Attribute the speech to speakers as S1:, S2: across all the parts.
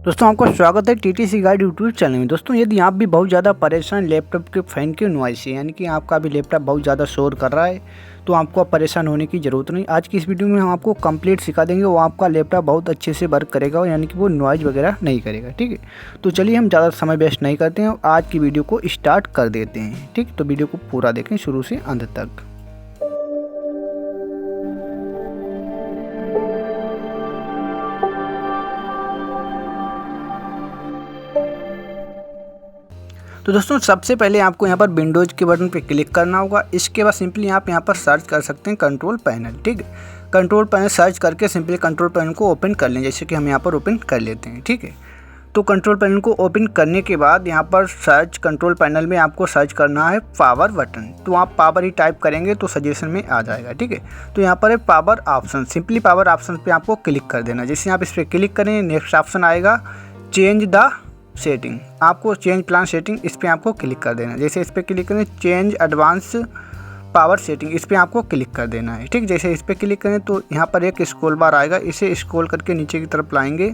S1: दोस्तों आपका स्वागत है टीटीसी गाइड यूट्यूब चैनल में। दोस्तों यदि आप भी बहुत ज़्यादा परेशान लैपटॉप के फ़ैन की नॉइज़ से, यानी कि आपका भी लैपटॉप बहुत ज़्यादा शोर कर रहा है, तो आपको अब परेशान होने की ज़रूरत नहीं। आज की इस वीडियो में हम आपको कंप्लीट सिखा देंगे, वो आपका लैपटॉप बहुत अच्छे से वर्क करेगा, यानी कि वो नॉइज़ वगैरह नहीं करेगा। ठीक है, तो चलिए हम ज़्यादा समय वेस्ट नहीं करते हैं और आज की वीडियो को स्टार्ट कर देते हैं। ठीक, तो वीडियो को पूरा देखें शुरू से अंत तक। तो दोस्तों सबसे पहले आपको यहाँ पर विंडोज़ के बटन पे क्लिक करना होगा। इसके बाद सिंपली आप यहाँ पर सर्च कर सकते हैं कंट्रोल पैनल। ठीक है, कंट्रोल पैनल सर्च करके सिंपली कंट्रोल पैनल को ओपन कर लें, जैसे कि हम यहाँ पर ओपन कर लेते हैं। ठीक है, तो कंट्रोल पैनल को ओपन करने के बाद यहाँ पर सर्च कंट्रोल पैनल में आपको सर्च करना है पावर बटन। तो आप पावर ही टाइप करेंगे तो सजेशन में आ जाएगा। ठीक है, तो यहाँ पर है power option, simply power option पे आपको क्लिक कर देना। जैसे आप इस पर क्लिक करेंगे नेक्स्ट ऑप्शन आएगा चेंज द सेटिंग, आपको चेंज प्लान सेटिंग, इस पर आपको क्लिक कर देना। जैसे इस पर क्लिक करें चेंज एडवांस पावर सेटिंग, इस पर आपको क्लिक कर देना है। ठीक, जैसे इस पर क्लिक करें तो यहाँ पर एक स्क्रॉल बार आएगा, इसे स्क्रॉल करके नीचे की तरफ लाएंगे।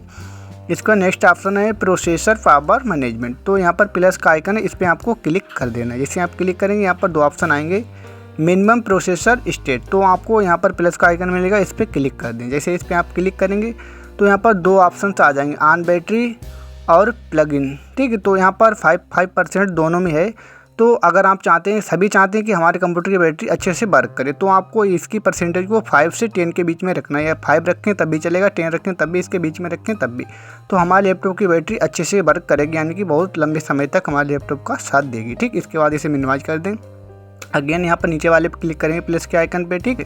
S1: इसका नेक्स्ट ऑप्शन है प्रोसेसर पावर मैनेजमेंट, तो यहाँ पर प्लस का आइकन है, इस पर आपको क्लिक कर देना है। जैसे आप क्लिक करेंगे यहाँ पर दो ऑप्शन आएंगे मिनिमम प्रोसेसर स्टेट, तो आपको यहाँ पर प्लस का आइकन मिलेगा, इस पर क्लिक कर दें। जैसे इस पर आप क्लिक करेंगे तो यहाँ पर दो ऑप्शन आ जाएंगे ऑन बैटरी और प्लग इन। ठीक है, तो यहाँ पर 5% दोनों में है। तो अगर आप चाहते हैं, सभी चाहते हैं कि हमारे कंप्यूटर की बैटरी अच्छे से वर्क करे, तो आपको इसकी परसेंटेज को 5 से 10 के बीच में रखना है, या 5 रखें तब भी चलेगा, 10 रखें तब भी, इसके बीच में रखें तब भी। तो हमारे लैपटॉप की बैटरी अच्छे से वर्क करेगी, यानी कि बहुत लंबे समय तक हमारे लैपटॉप का साथ देगी। ठीक, इसके बाद इसे मिनिमाइज कर दें। अगेन यहाँ पर नीचे वाले पर क्लिक करेंगे प्लस के आइकन पे। ठीक है,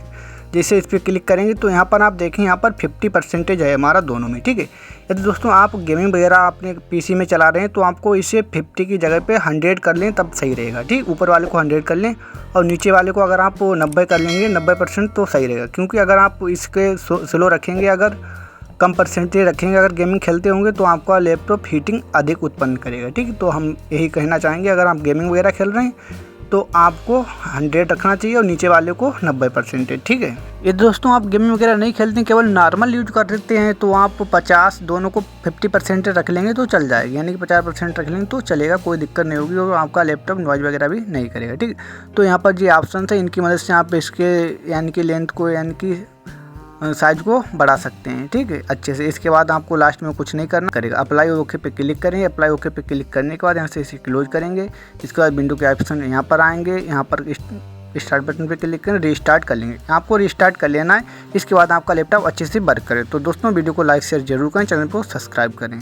S1: जैसे इस पर क्लिक करेंगे तो यहाँ पर आप देखें यहाँ पर 50% है हमारा दोनों में। ठीक है, यदि दोस्तों आप गेमिंग वगैरह अपने पीसी में चला रहे हैं तो आपको इसे 50 की जगह पे 100 कर लें, तब सही रहेगा। ठीक, ऊपर वाले को 100 कर लें और नीचे वाले को अगर आप 90 कर लेंगे, 90% तो सही रहेगा। क्योंकि अगर आप इसके स्लो रखेंगे, अगर कम परसेंटेज रखेंगे, अगर गेमिंग खेलते होंगे तो आपका लैपटॉप हीटिंग अधिक उत्पन्न करेगा। ठीक है, तो हम यही कहना चाहेंगे, अगर आप गेमिंग वगैरह खेल रहे हैं तो आपको 100 रखना चाहिए और नीचे वाले को 90%। ठीक है, ये दोस्तों आप गेमिंग वगैरह नहीं खेलते हैं, केवल नॉर्मल यूज करते हैं, तो आप 50 दोनों को 50% रख लेंगे तो चल जाएगा, यानी कि 50% रख लेंगे तो चलेगा, कोई दिक्कत नहीं होगी और आपका लैपटॉप नॉइज वगैरह भी नहीं करेगा। ठीक, तो यहाँ पर ये ऑप्शन है, इनकी मदद से आप इसके यानी कि लेंथ को, यानी कि साइज को बढ़ा सकते हैं। ठीक है, अच्छे से। इसके बाद आपको लास्ट में कुछ नहीं करना करेगा, अप्लाई ओके पे क्लिक करेंगे। अप्लाई ओके पे क्लिक करने के बाद यहाँ से इसे क्लोज करेंगे। इसके बाद विंडो के ऑप्शन यहाँ पर आएंगे, यहाँ पर स्टार्ट बटन पे क्लिक करें, रीस्टार्ट कर लेंगे। आपको रीस्टार्ट कर लेना है, इसके बाद आपका लैपटॉप अच्छे से वर्क करे। तो दोस्तों वीडियो को लाइक शेयर जरूर करें, चैनल को सब्सक्राइब करें।